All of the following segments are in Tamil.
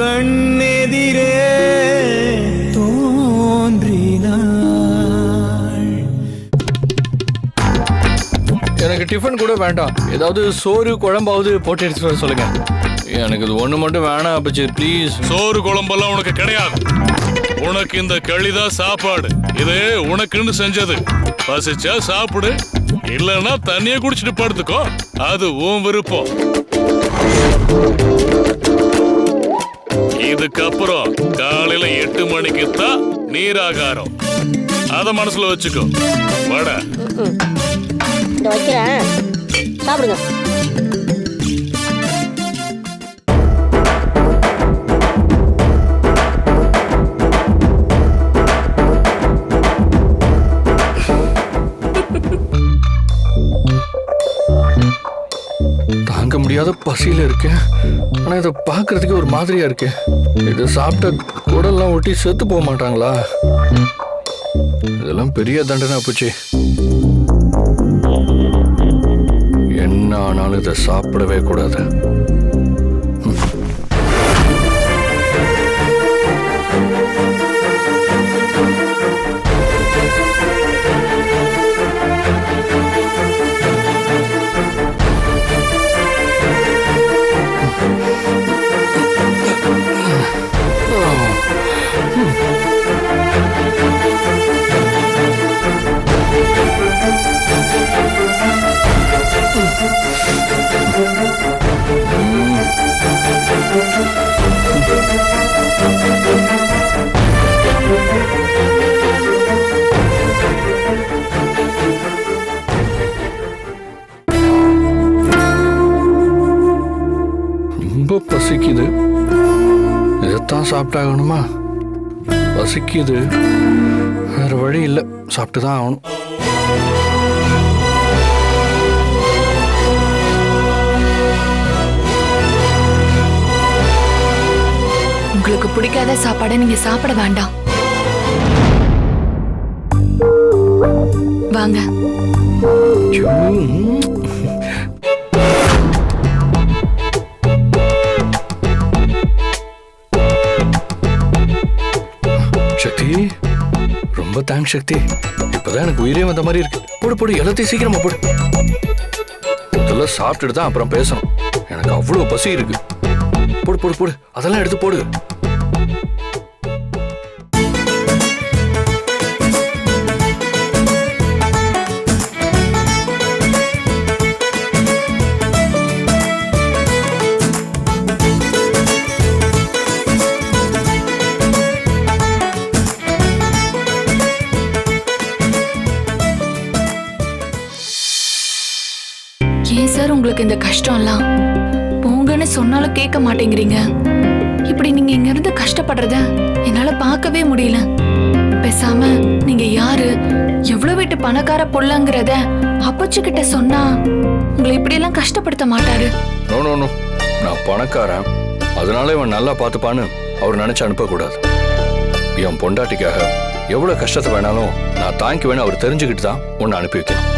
கண்ணெதிரே தோன்றினாள். எனக்கு டிஃபன் கூட வேண்டாம், ஏதாவது சோறு குழம்பாவது போட்டு எடுத்துட்டு வர சொல்லுங்க. எனக்கு இது ஒண்ணு மட்டும் வேணாம் அப்பச்சி, ப்ளீஸ். சோறு குழம்பெல்லாம் உனக்கு கிடையாது. உனக்கு இந்த களிதான் சாப்பாடு. இது உனக்குன்னு செஞ்சது. பசிச்சா சாப்பிடு, இல்லன்னா தண்ணிய குடிச்சிட்டு படுத்துக்கோ. அது உன் விருப்பம். இதுக்கப்புறம் காலையில 8 மணிக்கு தான் நீராகாரம். அத மனசுல வச்சுக்கோ. வாடா வைக்கிறேன், சாப்பிடுங்க. தாங்க முடியாத பசியில இருக்கேன். ஆனா இதை பாக்குறதுக்கு ஒரு மாதிரியா இருக்கு. இது சாப்பிட்ட குடல்லாம் ஒட்டி செத்து போக மாட்டாங்களா? இதெல்லாம் பெரிய தண்டனை அப்பச்சி. என்ன ஆனாலும் இதை சாப்பிடவே கூடாது. ரொம்ப பசிக்குது, இதைத்தான் சாப்பிட்டாகணுமா? பசிக்குது, வேற வழி இல்லை, சாப்பிட்டு தான் ஆகணும். உங்களுக்கு பிடிக்காத சாப்பாடை நீங்க சாப்பிட வேண்டாம். வாங்க. சக்தி, ரொம்ப தேங்க்ஸ் சக்தி. இப்பதான் எனக்கு உயிரே வந்த மாதிரி இருக்கு. போடு போடு, எல்லாத்தையும் சீக்கிரமா போடு. இதெல்லாம் சாப்பிட்டுட்டு தான் அப்புறம் பேசணும். எனக்கு அவ்வளவு பசி இருக்கு. போடு போடு போடு, அதெல்லாம் எடுத்து போடு. ஏன் சார் உங்களுக்கு இந்த கஷ்டம்லாம்? போங்கன்னு சொன்னாலும் கேட்க மாட்டேங்கிறீங்க. இப்படி நீங்க இங்க இருந்து கஷ்டப்படுறத என்னால பார்க்கவே முடியல. பேசாம நீங்க யாரு, எவ்வளவு வீட்டு பணக்கார பொள்ளங்கிறத அப்பச்சு கிட்ட சொன்னா உங்களை இப்படி எல்லாம் கஷ்டப்படுத்த மாட்டாரு. நோ நோ நோ, நான் பணக்காரன், அதனால இவன் நல்லா பார்த்துப்பான்னு அவர் நினைச்சு அனுப்பக்கூடாது. என் பொண்டாட்டிக்காக எவ்வளவு கஷ்டத்தை வேணாலும் நான் தாங்கிக்குவேன்னு அவர் தெரிஞ்சுக்கிட்டு தான் உன்னை அனுப்பி வைக்கணும்.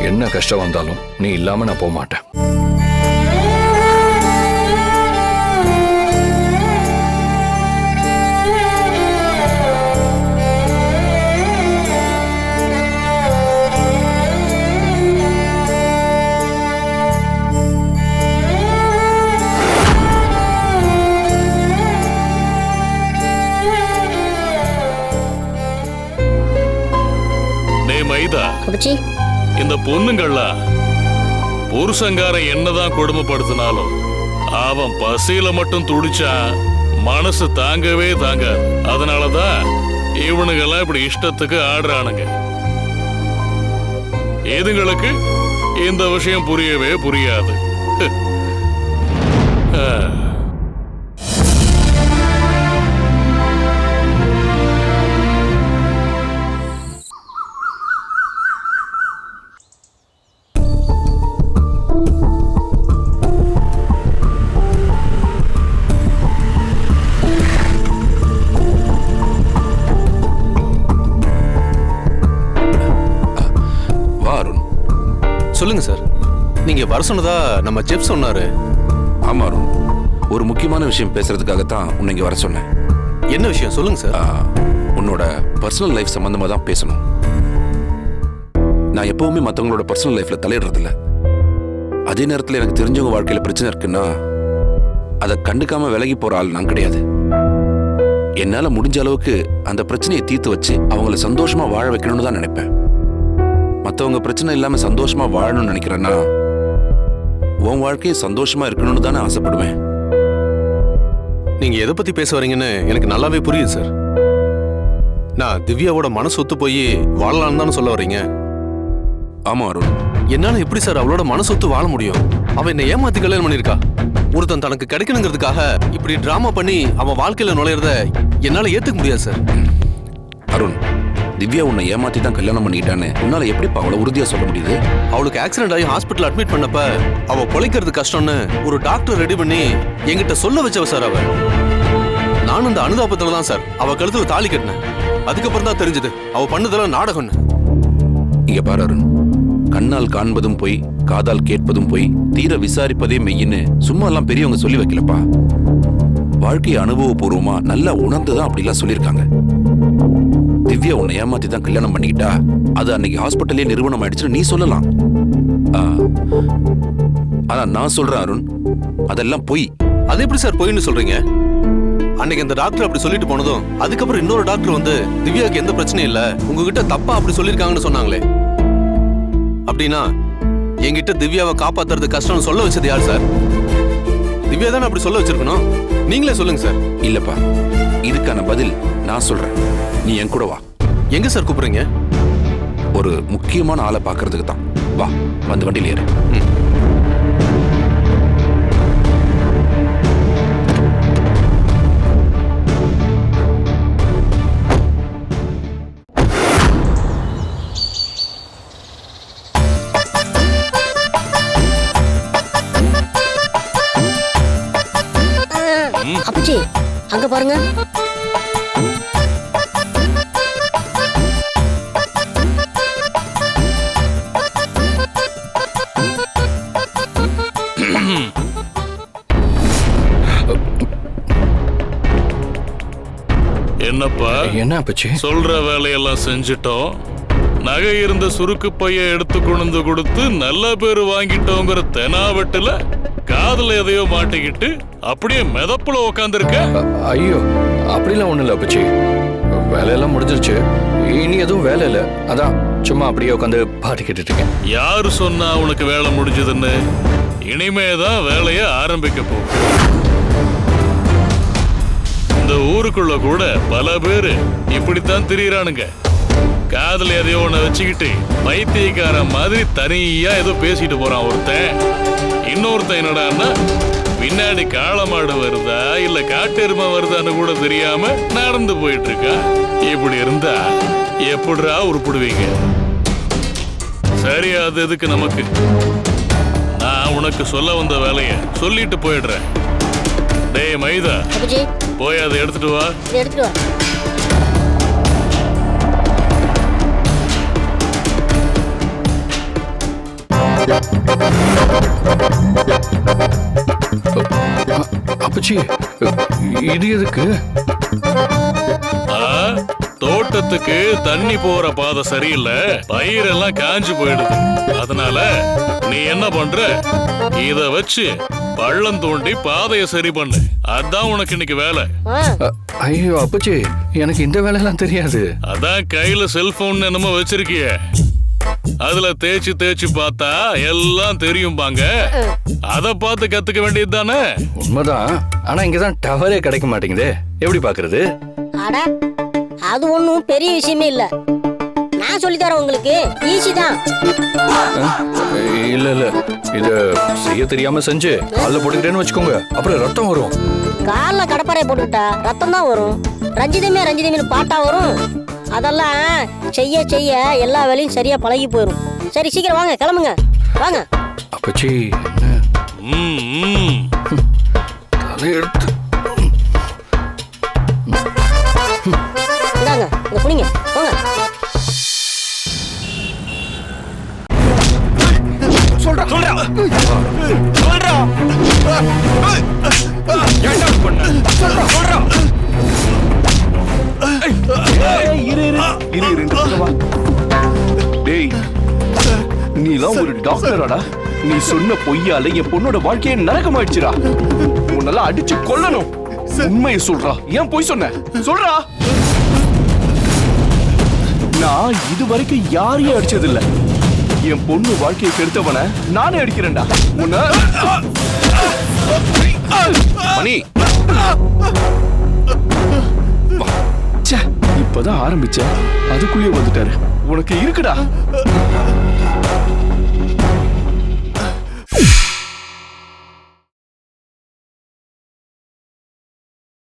என்ன கஷ்டம் வந்தாலும் நீ இல்லாம நான் போக மாட்டேன். இந்த பொண்ணுங்கள்லாம் புருஷங்காரன் என்னதான் கொடுமைப்படுத்தினாலும் அவன் பசியில மட்டும் துடிச்சா மனசு தாங்கவே தாங்காது. அதனாலதான் இவனுங்கெல்லாம் இப்படி இஷ்டத்துக்கு ஆடுறானுங்க. இதுங்களுக்கு இந்த விஷயம் புரியவே புரியாது. சொல்லுங்க சார், நீங்க வர சொன்னதா நம்ம செஃப் சொன்னாரு. ஆமா அருண், ஒரு முக்கியமான விஷயம் பேசுறதுக்காகத்தான் உன்னை இங்க வர சொன்னேன். என்ன விஷயம் சொல்லுங்க சார். உன்னோட பர்சனல் லைஃப் சம்பந்தமா தான் பேசணும். நான் எப்பவுமே மற்றவங்களோட பர்சனல் லைஃப்ல தலையிடுறது இல்ல. அதே நேரத்தில் எனக்கு தெரிஞ்சவங்க வாழ்க்கையில பிரச்சனை இருக்குன்னா அதை கண்டுக்காம விலகி போற ஆள் நான் கிடையாது. என்னால முடிஞ்ச அளவுக்கு அந்த பிரச்சனையை தீர்த்து வச்சு அவங்கள சந்தோஷமா வாழ வைக்கணும்னு தான் நினைப்பேன். மற்றவங்க பிரச்சனை இல்லாம சந்தோஷமா வாழணும்னு நினைக்கிறேன்னா உன் வாழ்க்கையை சந்தோஷமா இருக்கணும்னு தானே ஆசைப்படுவேன். நீங்க எதை பத்தி பேச வரீங்கன்னு எனக்கு நல்லாவே புரியுது சார். நான் திவ்யாவோட மனசு ஒத்து போய் வாழலாம்னு தானே சொல்ல வரீங்க? ஆமா அருண். என்னால எப்படி சார் அவளோட மனசு ஒத்து வாழ முடியும்? அவன் என்ன ஏமாத்தி கல்யாணம் பண்ணிருக்கா. ஒருத்தன் தனக்கு கிடைக்கணுங்கிறதுக்காக இப்படி டிராமா பண்ணி அவன் வாழ்க்கையில நுழையிறத என்னால ஏத்துக்க முடியாது சார். அருண், திவ்யா உன்னை ஏமாத்தி தான் கல்யாணம் பண்ணிக்கிட்டான்னு உன்னால எப்படிப்பா அவளை உறுதியா சொல்ல முடியுது? அவளுக்கு ஆக்சிடென்ட் ஆகி ஹாஸ்பிட்டல் அட்மிட் பண்ணப்ப அவ பொழைக்கிறது கஷ்டம்னு ஒரு டாக்டர் ரெடி பண்ணி என்கிட்ட சொல்ல வச்சவ சார் அவ. நானும் அந்த அனுதாபத்துல தான் சார் அவ கழுத்துல தாலி கட்டினேன். அதுக்கப்புறம் தான் தெரிஞ்சது அவ பண்ணதெல்லாம் நாடகம்னு. இங்க பாரு அருண், கண்ணால் காண்பதும் போய் காதால் கேட்பதும் போய் தீர விசாரிப்பதே மெய்யின்னு சும்மா எல்லாம் பெரியவங்க சொல்லி வைக்கலப்பா. வாழ்க்கையை அனுபவபூர்வமா நல்லா உணர்ந்துதான் அப்படிலாம் சொல்லியிருக்காங்க. திவ்யா உன்னை ஏமாத்தி தான் கல்யாணம் பண்ணிக்கிட்டா அது அன்னைக்கு ஹாஸ்பிட்டலே நிறுவனம் ஆயிடுச்சுன்னு நீ சொல்லலாம். ஆனா நான் சொல்றேன் அருண், அதெல்லாம் பொய். அது எப்படி சார் பொய்ன்னு சொல்றீங்க? அன்னைக்கு அந்த டாக்டர் அப்படி சொல்லிட்டு போனதும் அதுக்கப்புறம் இன்னொரு டாக்டர் வந்து திவ்யாவுக்கு எந்த பிரச்சனையும் இல்ல, உங்ககிட்ட தப்பா அப்படி சொல்லிருக்காங்கன்னு சொன்னாங்களே. அப்படின்னா என்கிட்ட திவ்யாவை காப்பாத்துறது கஷ்டம்னு சொல்ல வச்சது யார் சார்? திவ்யா தானே அப்படி சொல்ல வச்சிருக்கணும். நீங்களே சொல்லுங்க சார். இல்லப்பா, இதுக்கான பதில் நான் சொல்றேன். நீ என் கூட வா. எங்க சார் கூப்பிடுறீங்க? ஒரு முக்கியமான ஆளை பாக்குறதுக்கு தான். வா, வந்து வண்டியில் ஏறு. அப்பச்சி அங்க பாருங்க. என்னப்பா என்ன அப்பச்சி? சொல்ற வேலையெல்லாம் செஞ்சிட்டோம். நகை இருந்த சுருக்கு பைய எடுத்து கொண்டு கொடுத்து நல்ல பேரு வாங்கிட்டோங்கிற தெனாவட்டுல காதுல எதையோ மாட்டிக்கிட்டு அப்படியே மிதப்புல உக்காந்துருக்க. ஐயோ, அப்படிலாம் ஒண்ணும் இல்ல அப்பச்சி. வேலையெல்லாம் முடிஞ்சிருச்சு. இனி எதுவும் வேலை இல்ல. அதான் சும்மா அப்படியே உட்காந்து பாட்டு கேட்டுட்டு இருக்கேன். யாரு சொன்னா உனக்கு வேலை முடிஞ்சதுன்னு? இனிமேதான் வேலைய ஆரம்பிக்க போகும். இந்த ஊருக்குள்ள கூட பல பேரு இப்படித்தான் திரியறானுங்க. காதுல எதையோ ஒண்ண வச்சுக்கிட்டு பைத்தியக்கார மாதிரி தனியா ஏதோ பேசிட்டு போறான் ஒருத்தன். இன்னொருத்தன் என்னடான்னா பின்னாடி காளமாடு வருதா இல்ல காட்டெருமை வருதான்னு கூட தெரியாம நடந்து போயிட்டு இருக்கா. இப்படி இருந்தா எப்படிரா உருப்பிடுவீங்க? சரி, அது எதுக்கு நமக்கு? நான் உனக்கு சொல்ல வந்த வேலைய சொல்லிட்டு போயிடுறேன். டேய் மைதா, அப்பச்சி போய் அதை எடுத்துட்டு வா. எடுத்துட்டு வா. அப்பச்சி, இது எதுக்கு? தோட்டத்துக்கு தண்ணி போற பாதை சரியில்லை, பயிரெல்லாம் காஞ்சு போயிடுது. அதனால நீ என்ன பண்ற, இத வச்சு பள்ளம் தோண்டி பாதைய சரி பண்ணு. அதான் உனக்கு இன்னைக்கு வேலை. ஐயோ அப்பச்சி, எனக்கு இந்த வேலையெல்லாம் தெரியாது. அதான் கையில செல்போன் என்னமோ வச்சிருக்கிய, அதுல தேய்ச்சி தேய்ச்சி பார்த்தா எல்லாம் தெரியும் பாங்க. அத பார்த்து கத்துக்க வேண்டியது தானே? உண்மைதான். ஆனா இங்கதான் டவரே கிடைக்க மாட்டேங்குதே. எப்படி பாக்குறது? அட, அது ஒண்ணும் பெரிய விஷயமே இல்ல. நான் சொல்லி தரேன் உங்களுக்கு. ஈஸி தான். இல்ல இல்ல, இது செய்ய தெரியாம செஞ்சு கால்ல போட்டுக்கிட்டேன்னு வச்சுக்கோங்க, அப்புறம் ரத்தம் வரும். கால்ல கடப்பாறை போட்டுக்கிட்டா ரத்தம் தான் வரும். ரஞ்சிதமே ரஞ்சிதமே பாட்டா வரும். அதெல்லாம் செய்ய செய்ய எல்லா வேலையும் சரியா பழகி போயிடும். சரி, சீக்கிரம் வாங்க, கிளம்புங்க, வாங்க. அப்பச்சி தலை எடுத்து இந்தாங்க, இதை புடிங்க, வாங்க. சொல்றா சொல்றா சொல்றா. எல்லாம் ஒரு டாக்டராடா? நீ சொன்ன பொய்யால என் பொண்ணோட வாழ்க்கையே நரகமாயிடுச்சுடா. உன்னெல்லாம் அடிச்சு கொல்லணும். உண்மையை சொல்றா, ஏன் பொய் சொன்ன? சொல்றா. நான் இது வரைக்கும் யாரையும் அடிச்சது இல்ல. என் பொண்ணு வாழ்க்கையை கெடுத்தவன நானே அடிக்கிறேன்டா. உன்னை மணி, ச்சே, இப்பதான் ஆரம்பிச்ச, அதுக்குள்ளேயே வந்துட்டாரு. உனக்கு இருக்குடா.